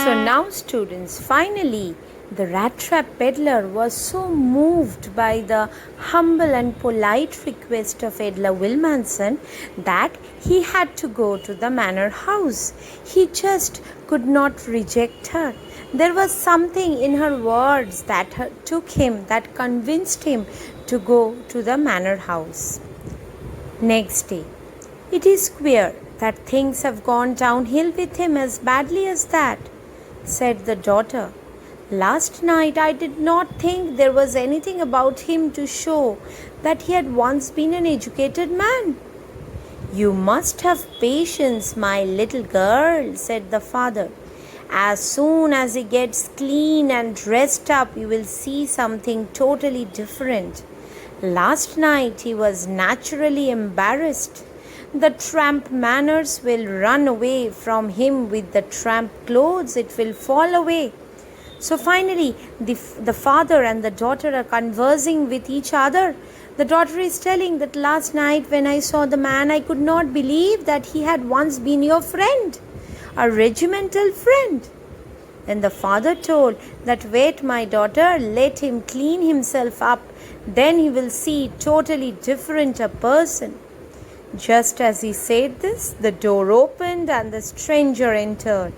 So now students, finally the Rattrap Peddler was so moved by the humble and polite request of Edla Wilmanson that he had to go to the manor house. He just could not reject her. There was something in her words that that convinced him to go to the manor house. Next day, it is queer that things have gone downhill with him as badly as that, said the daughter. Last night I did not think there was anything about him to show that he had once been an educated man. You must have patience, my little girl, said the father. As soon as he gets clean and dressed up, you will see something totally different. Last night he was naturally embarrassed. The tramp manners will run away from him with the tramp clothes. It will fall away. So finally, the father and the daughter are conversing with each other. The daughter is telling that last night when I saw the man, I could not believe that he had once been your friend, a regimental friend. Then the father told that, wait, my daughter, let him clean himself up. Then he will see totally different a person. Just as he said this, the door opened and the stranger entered.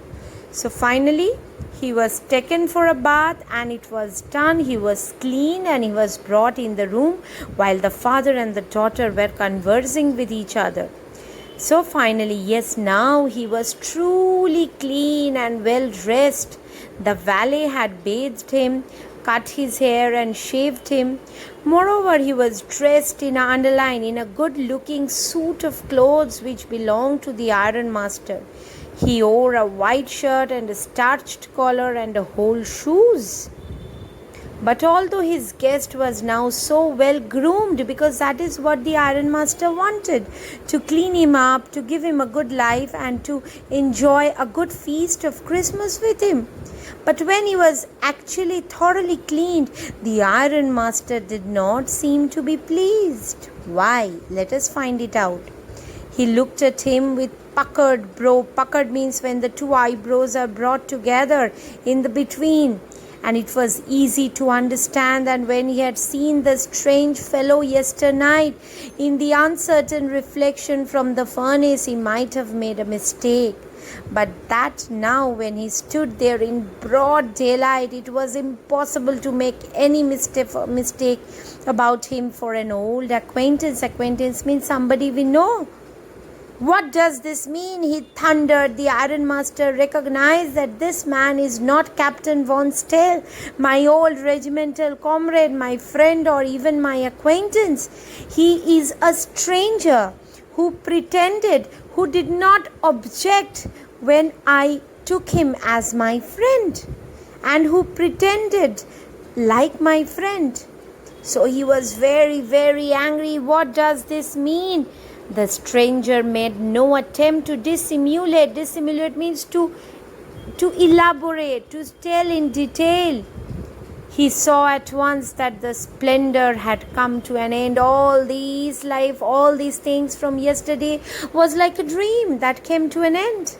So finally, he was taken for a bath and it was done. He was clean and he was brought in the room while the father and the daughter were conversing with each other. So finally, yes, now he was truly clean and well dressed. The valet had bathed him, cut his hair and shaved him. Moreover, he was dressed in a good-looking suit of clothes which belonged to the ironmaster. He wore a white shirt and a starched collar and whole shoes. But although his guest was now so well groomed, because that is what the ironmaster wanted, to clean him up, to give him a good life and to enjoy a good feast of Christmas with him. But when he was actually thoroughly cleaned, the ironmaster did not seem to be pleased. Why? Let us find it out. He looked at him with puckered brow. Puckered means when the two eyebrows are brought together in the between. And it was easy to understand that when he had seen the strange fellow yesternight in the uncertain reflection from the furnace, he might have made a mistake. But that now, when he stood there in broad daylight, it was impossible to make any mistake about him for an old acquaintance. Acquaintance means somebody we know. What does this mean? He thundered. The ironmaster recognized that this man is not Captain Von Stale, my old regimental comrade, my friend, or even my acquaintance. He is a stranger who pretended, who did not object when I took him as my friend, and who pretended like my friend. So he was very, very angry. What does this mean? The stranger made no attempt to dissimulate. Dissimulate means to elaborate, to tell in detail. He saw at once that the splendor had come to an end. All these things from yesterday was like a dream that came to an end.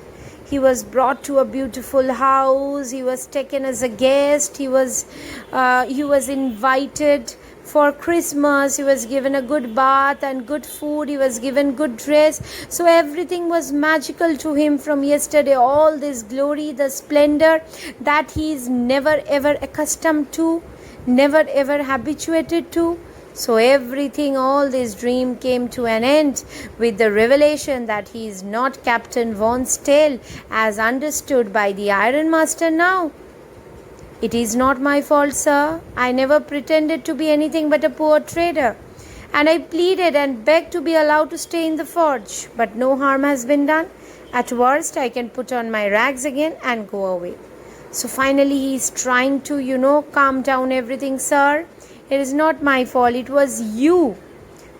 He was brought to a beautiful house. He was taken as a guest. He was invited for Christmas. He was given a good bath and good food. He was given good dress. So everything was magical to him from yesterday. All this glory, the splendor that he is never ever accustomed to, never ever habituated to. So everything, all this dream came to an end with the revelation that he is not Captain Von Stale as understood by the ironmaster now. It is not my fault, sir. I never pretended to be anything but a poor trader. And I pleaded and begged to be allowed to stay in the forge. But no harm has been done. At worst, I can put on my rags again and go away. So finally, he is trying to, calm down everything, sir. It is not my fault. It was you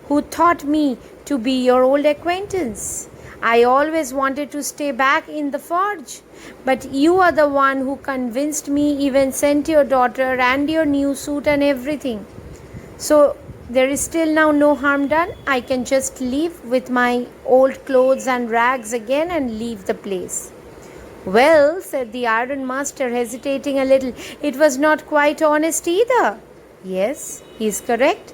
who taught me to be your old acquaintance. I always wanted to stay back in the forge. But you are the one who convinced me, even sent your daughter and your new suit and everything. So there is still now no harm done. I can just leave with my old clothes and rags again and leave the place. Well, said the ironmaster, hesitating a little, it was not quite honest either. Yes, he is correct.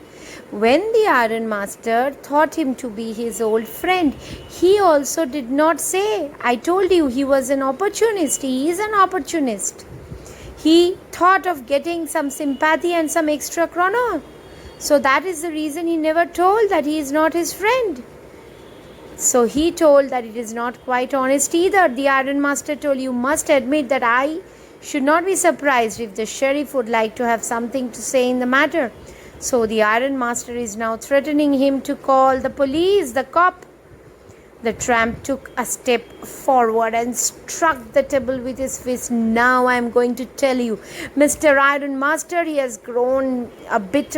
When the ironmaster thought him to be his old friend, he also did not say, I told you he was an opportunist. He is an opportunist. He thought of getting some sympathy and some extra chrono. So that is the reason he never told that he is not his friend. So he told that it is not quite honest either. The ironmaster told, you must admit that I should not be surprised if the sheriff would like to have something to say in the matter. So the ironmaster is now threatening him to call the police, the cop. The tramp took a step forward and struck the table with his fist. Now I am going to tell you, Mr. Ironmaster, he has grown a bit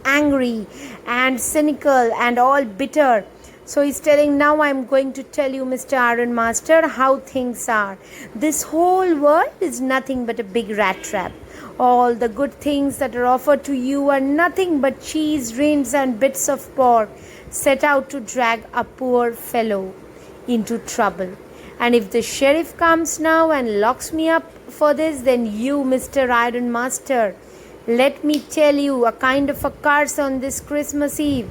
angry and cynical and all bitter. So he's telling, now I'm going to tell you, Mr. Ironmaster, how things are. This whole world is nothing but a big rat trap. All the good things that are offered to you are nothing but cheese, rinds and bits of pork set out to drag a poor fellow into trouble. And if the sheriff comes now and locks me up for this, then you, Mr. Ironmaster, let me tell you a kind of a curse on this Christmas Eve.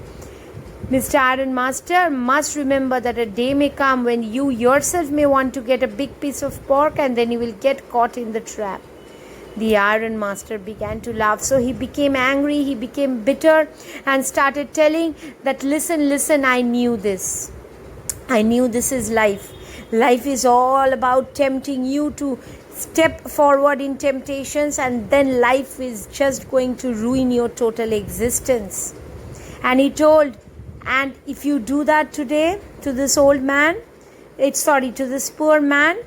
Mr. Ironmaster must remember that a day may come when you yourself may want to get a big piece of pork, and then you will get caught in the trap. The ironmaster began to laugh. So he became angry, he became bitter and started telling that, listen, I knew this. I knew this is life. Life is all about tempting you to step forward in temptations, and then life is just going to ruin your total existence. And he told, and if you do that today to this to this poor man,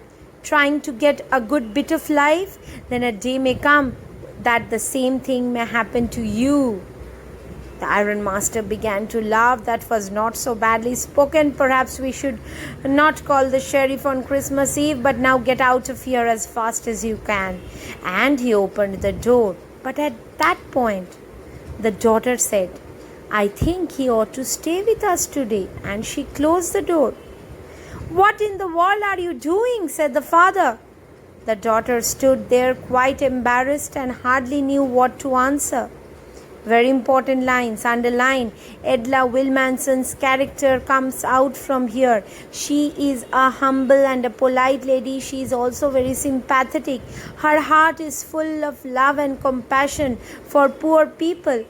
trying to get a good bit of life, then a day may come that the same thing may happen to you. The ironmaster began to laugh. That was not so badly spoken. Perhaps we should not call the sheriff on Christmas Eve, but now get out of here as fast as you can. And he opened the door. But at that point, the daughter said, I think he ought to stay with us today. And she closed the door. What in the world are you doing? Said the father. The daughter stood there quite embarrassed and hardly knew what to answer. Very important lines, underline. Edla Wilmanson's character comes out from here. She is a humble and a polite lady. She is also very sympathetic. Her heart is full of love and compassion for poor people.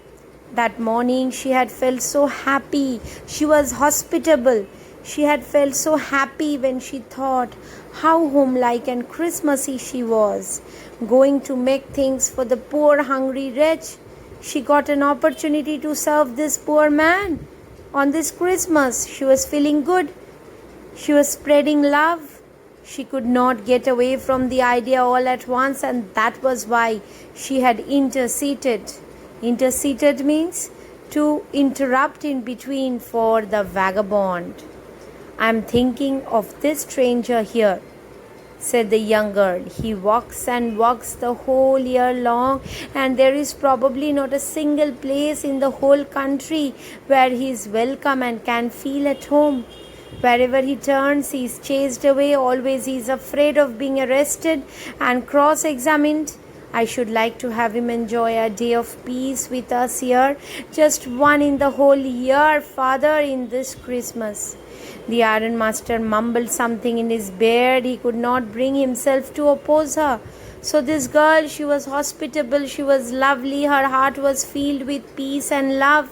That morning she had felt so happy. She was hospitable. She had felt so happy when she thought how homelike and Christmassy she was, going to make things for the poor hungry wretch. She got an opportunity to serve this poor man. On this Christmas, she was feeling good. She was spreading love. She could not get away from the idea all at once, and that was why she had interceded. Interceded means to interrupt in between for the vagabond. I am thinking of this stranger here, said the young girl. He walks and walks the whole year long, and there is probably not a single place in the whole country where he is welcome and can feel at home. Wherever he turns, he is chased away. Always he is afraid of being arrested and cross-examined. I should like to have him enjoy a day of peace with us here, just one in the whole year, Father, in this Christmas. The ironmaster mumbled something in his beard. He could not bring himself to oppose her. So this girl, she was hospitable, she was lovely, her heart was filled with peace and love.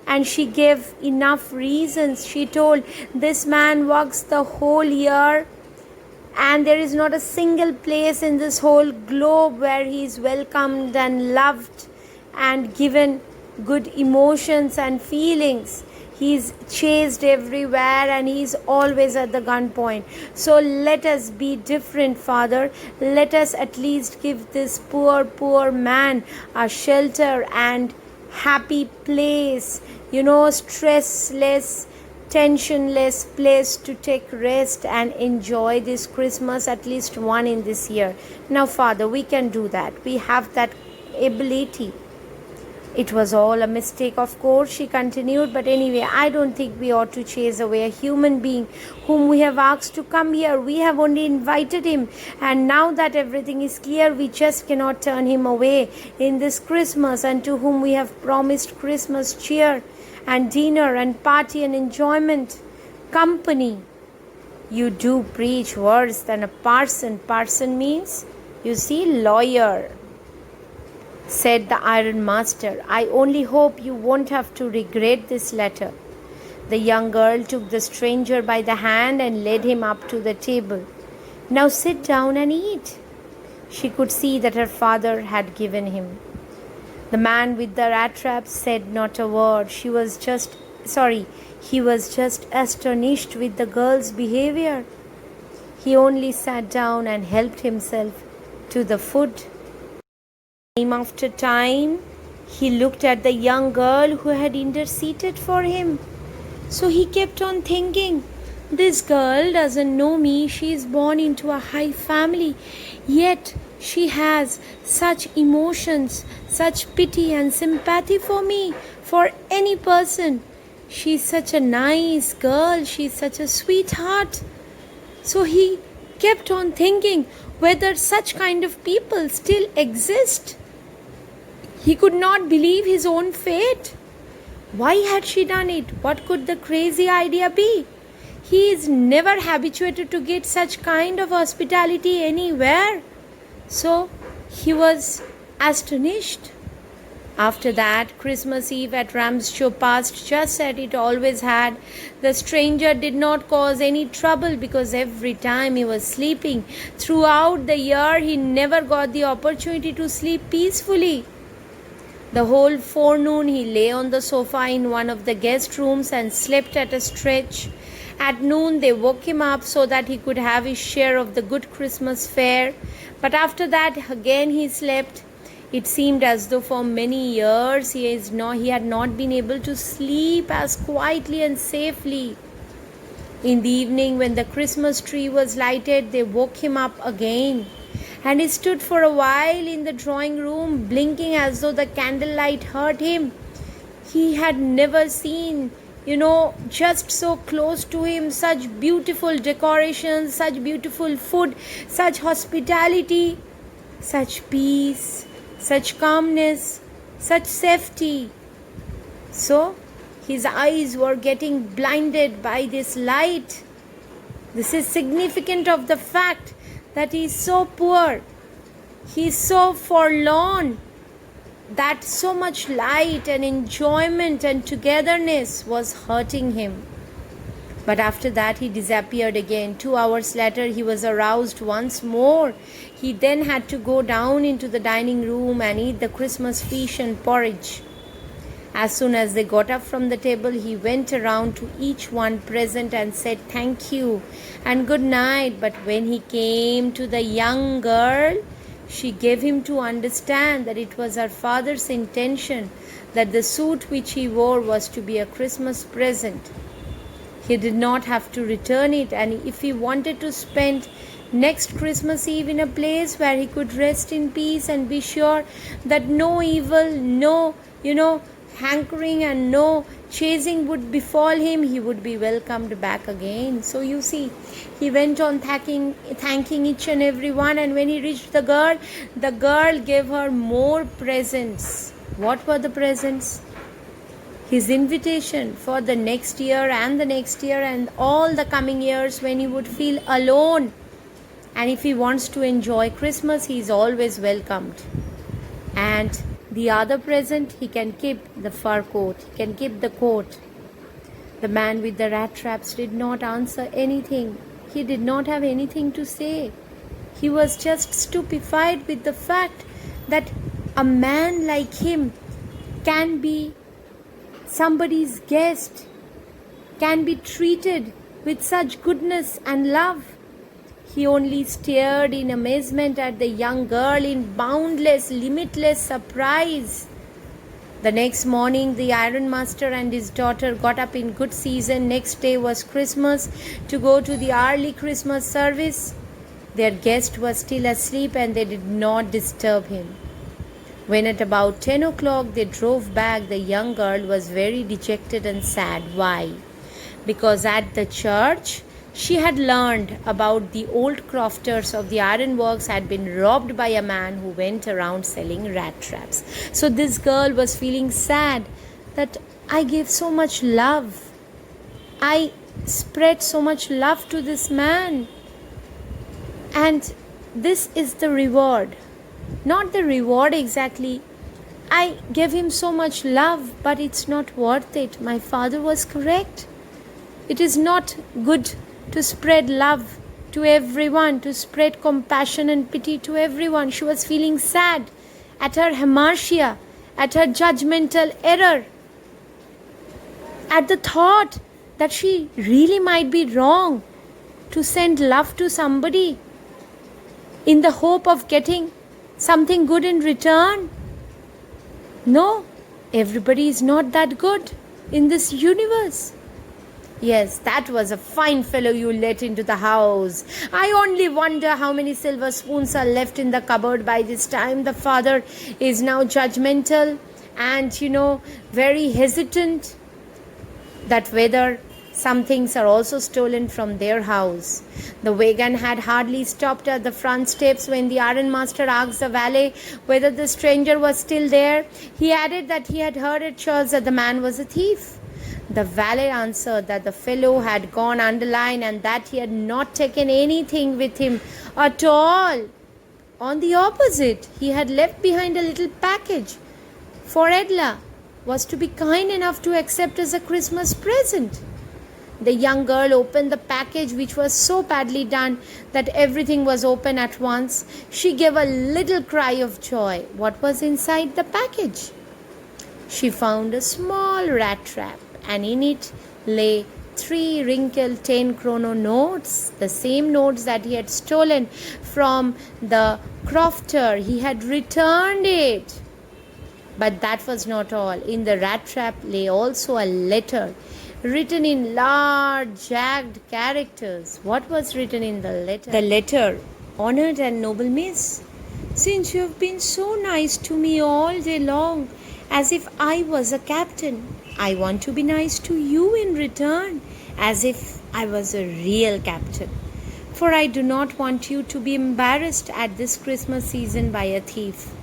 And she gave enough reasons. She told, this man works the whole year, and there is not a single place in this whole globe where he is welcomed and loved and given good emotions and feelings. He is chased everywhere and he is always at the gunpoint. So let us be different, Father. Let us at least give this poor man a shelter and happy place, stressless, tensionless place to take rest and enjoy this Christmas, at least one in this year. Now, Father, we can do that. We have that ability. It was all a mistake, of course, she continued, but anyway, I don't think we ought to chase away a human being whom we have asked to come here. We have only invited him, and now that everything is clear, we just cannot turn him away in this Christmas, and to whom we have promised Christmas cheer and dinner and party and enjoyment, company. You do preach worse than a parson. Parson means, you see, lawyer, said the iron master. I only hope you won't have to regret this letter. The young girl took the stranger by the hand and led him up to the table. Now sit down and eat. She could see that her father had given him. The man with the rat trap said not a word. He was just astonished with the girl's behavior. He only sat down and helped himself to the food. Time after time, he looked at the young girl who had interceded for him. So he kept on thinking, this girl doesn't know me. She is born into a high family, yet she has such emotions, such pity and sympathy for me, for any person. She's such a nice girl. She's such a sweetheart. So he kept on thinking whether such kind of people still exist. He could not believe his own fate. Why had she done it? What could the crazy idea be? He is never habituated to get such kind of hospitality anywhere. So he was astonished. After that, Christmas Eve at Ramshaw passed just as it always had. The stranger did not cause any trouble because every time he was sleeping throughout the year, he never got the opportunity to sleep peacefully. The whole forenoon he lay on the sofa in one of the guest rooms and slept at a stretch. At noon they woke him up so that he could have his share of the good Christmas fare. But after that again he slept. It seemed as though for many years he had not been able to sleep as quietly and safely. In the evening, when the Christmas tree was lighted, they woke him up again. And he stood for a while in the drawing room, blinking as though the candlelight hurt him. He had never seen, just so close to him, such beautiful decorations, such beautiful food, such hospitality, such peace, such calmness, such safety. So his eyes were getting blinded by this light. This is significant of the fact that he is so poor, he is so forlorn, that so much light and enjoyment and togetherness was hurting him. But after that he disappeared again. 2 hours later he was aroused once more. He then had to go down into the dining room and eat the Christmas fish and porridge. As soon as they got up from the table, he went around to each one present and said thank you and good night. But when he came to the young girl, she gave him to understand that it was her father's intention that the suit which he wore was to be a Christmas present. He did not have to return it, and if he wanted to spend next Christmas Eve in a place where he could rest in peace and be sure that no evil, no, hankering and no chasing would befall him, he would be welcomed back again. So you see, he went on thanking each and every one, and when he reached the girl gave her more presents. What were the presents? His invitation for the next year and the next year and all the coming years when he would feel alone. And if he wants to enjoy Christmas, he is always welcomed. And the other present, he can keep the fur coat, he can keep the coat. The man with the rat traps did not answer anything. He did not have anything to say. He was just stupefied with the fact that a man like him can be somebody's guest, can be treated with such goodness and love. He only stared in amazement at the young girl in boundless, limitless surprise. The next morning, the ironmaster and his daughter got up in good season. Next day was Christmas, to go to the early Christmas service. Their guest was still asleep and they did not disturb him. When at about 10 o'clock they drove back, the young girl was very dejected and sad. Why? Because at the church she had learned about the old crofters of the ironworks had been robbed by a man who went around selling rat traps. So this girl was feeling sad that I gave so much love. I spread so much love to this man. And this is the reward. Not the reward exactly. I gave him so much love, but it's not worth it. My father was correct. It is not good to spread love to everyone, to spread compassion and pity to everyone. She was feeling sad at her hamartia, at her judgmental error, at the thought that she really might be wrong to send love to somebody in the hope of getting something good in return. No, everybody is not that good in this universe. Yes, that was a fine fellow you let into the house. I only wonder how many silver spoons are left in the cupboard by this time. The father is now judgmental and, very hesitant that whether some things are also stolen from their house. The wagon had hardly stopped at the front steps when the ironmaster asked the valet whether the stranger was still there. He added that he had heard at church that the man was a thief. The valet answered that the fellow had gone underline and that he had not taken anything with him at all. On the opposite, he had left behind a little package for Edla, was to be kind enough to accept as a Christmas present. The young girl opened the package, which was so badly done that everything was open at once. She gave a little cry of joy. What was inside the package? She found a small rat trap, and in it lay 3 wrinkled 10-kroner notes, the same notes that he had stolen from the crofter. He had returned it. But that was not all. In the rat trap lay also a letter written in large, jagged characters. What was written in the letter? The letter: Honored and noble miss, since you have been so nice to me all day long, as if I was a captain, I want to be nice to you in return, as if I was a real captain. For I do not want you to be embarrassed at this Christmas season by a thief.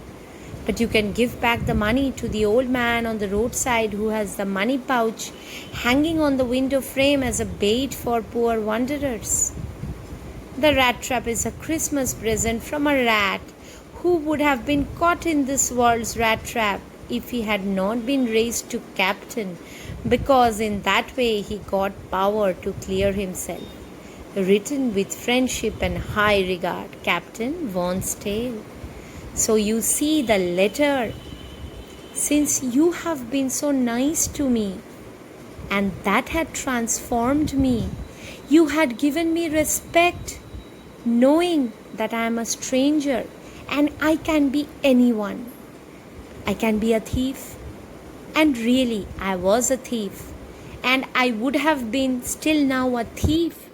But you can give back the money to the old man on the roadside who has the money pouch hanging on the window frame as a bait for poor wanderers. The rat trap is a Christmas present from a rat who would have been caught in this world's rat trap if he had not been raised to captain, because in that way he got power to clear himself. Written with friendship and high regard, Captain Vaughan's Tale. So you see the letter. Since you have been so nice to me, and that had transformed me, you had given me respect, knowing that I am a stranger and I can be anyone. I can be a thief, and really I was a thief, and I would have been still now a thief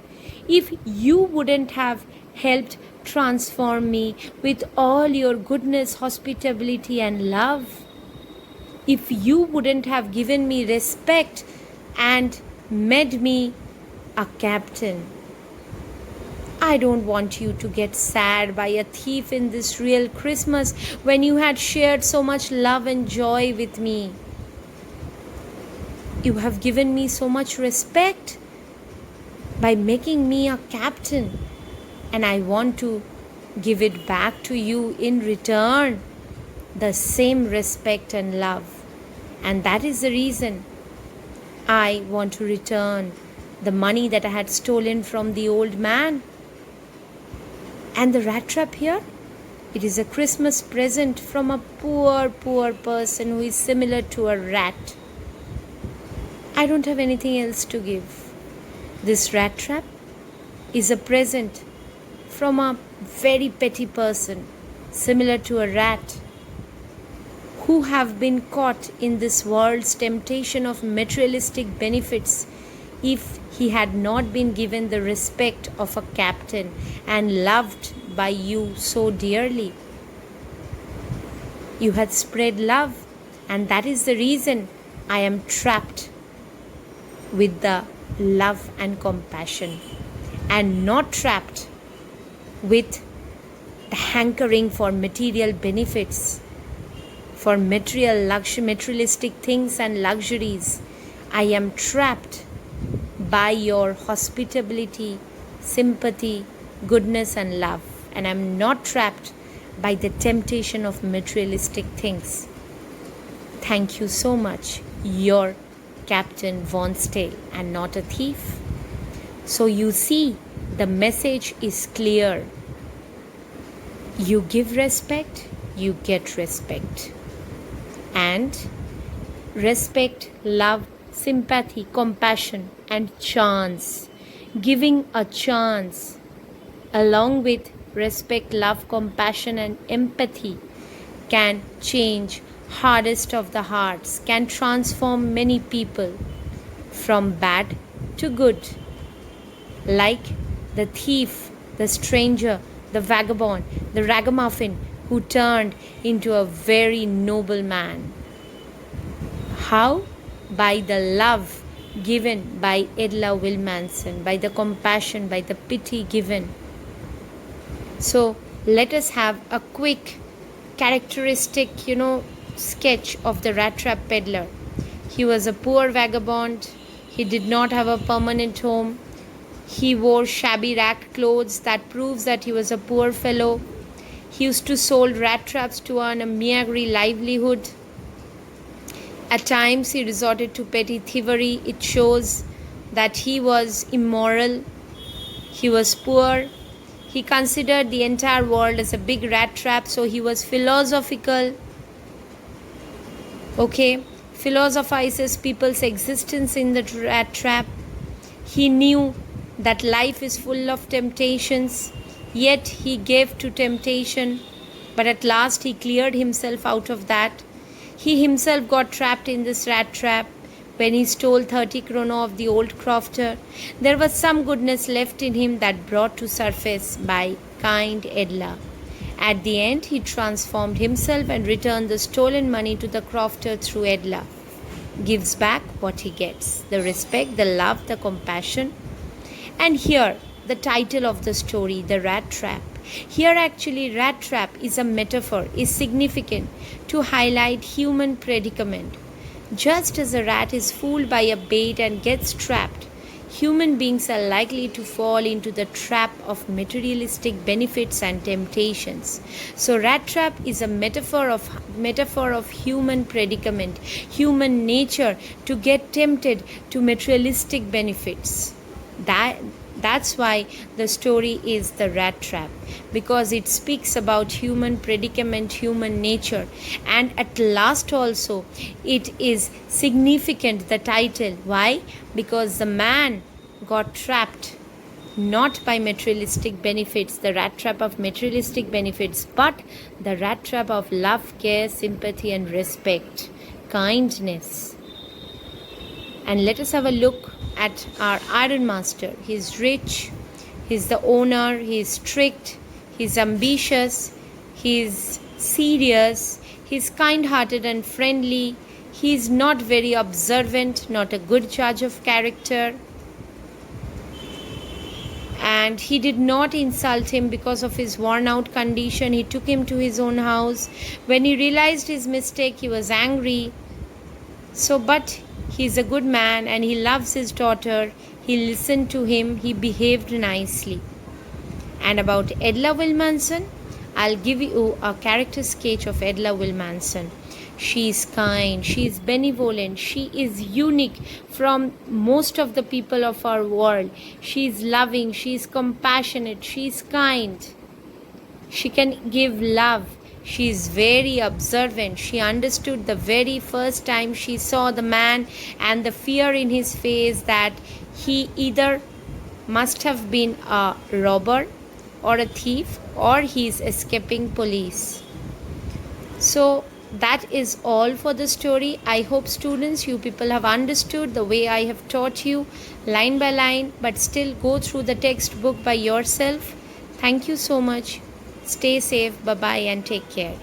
if you wouldn't have helped transform me with all your goodness, hospitality and love. If you wouldn't have given me respect and made me a captain. I don't want you to get sad by a thief in this real Christmas when you had shared so much love and joy with me. You have given me so much respect by making me a captain, and I want to give it back to you in return, the same respect and love. And that is the reason I want to return the money that I had stolen from the old man. And the rat trap here, it is a Christmas present from a poor person who is similar to a rat. I don't have anything else to give. This rat trap is a present from a very petty person similar to a rat, who have been caught in this world's temptation of materialistic benefits if he had not been given the respect of a captain and loved by you so dearly. You had spread love, and that is the reason I am trapped with the love and compassion, and not trapped with the hankering for material benefits, for materialistic things and luxuries. I am trapped by your hospitality, sympathy, goodness, and love, and I am not trapped by the temptation of materialistic things. Thank you so much. Your Captain Von Stale, and not a thief. So you see, the message is clear. You give respect, you get respect. And respect, love, sympathy, compassion, and chance. Giving a chance along with respect, love, compassion, and empathy can change hardest of the hearts, can transform many people from bad to good. Like the thief, the stranger, the vagabond, the ragamuffin who turned into a very noble man. How? By the love given by Edla Wilmanson, by the compassion, by the pity given. So let us have a quick characteristic, sketch of the Rattrap Peddler. He was a poor vagabond. He did not have a permanent home. He wore shabby rag clothes. That proves that he was a poor fellow. He used to sold rat traps to earn a meagre livelihood. At times he resorted to petty thievery. It shows that he was immoral. He was poor. He considered the entire world as a big rat trap, so he was philosophical. Philosophizes people's existence in the rat trap. He knew that life is full of temptations, yet he gave to temptation, but at last he cleared himself out of that. He himself got trapped in this rat trap when he stole 30 krona of the old crofter. There was some goodness left in him that brought to surface by kind Edla. At the end, he transformed himself and returned the stolen money to the crofter through Edla. Gives back what he gets, the respect, the love, the compassion. And here, the title of the story, The Rat Trap. Here actually, rat trap is a metaphor, is significant to highlight human predicament. Just as a rat is fooled by a bait and gets trapped, human beings are likely to fall into the trap of materialistic benefits and temptations. So rat trap is a metaphor of human predicament, human nature to get tempted to materialistic benefits. That's why the story is The Rat Trap, because it speaks about human predicament, human nature. And at last also, it is significant, the title. Why? Because the man got trapped not by materialistic benefits, the rat trap of materialistic benefits, but the rat trap of love, care, sympathy, and respect, kindness. And let us have a look at our Iron Master. He's rich, he's the owner, he's strict, he's ambitious, he's serious, he's kind-hearted and friendly, he's not very observant, not a good judge of character. And he did not insult him because of his worn-out condition. He took him to his own house. When he realized his mistake, he was angry. But he's a good man and he loves his daughter. He listened to him. He behaved nicely. And about Edla Wilmanson, I'll give you a character sketch of Edla Wilmanson. She is kind, she is benevolent, she is unique from most of the people of our world. She is loving, she is compassionate, she is kind. She can give love. She is very observant. She understood the very first time she saw the man and the fear in his face that he either must have been a robber or a thief or he is escaping police. So that is all for the story. I hope students, you people have understood the way I have taught you line by line, but still go through the textbook by yourself. Thank you so much. Stay safe. Bye-bye and take care.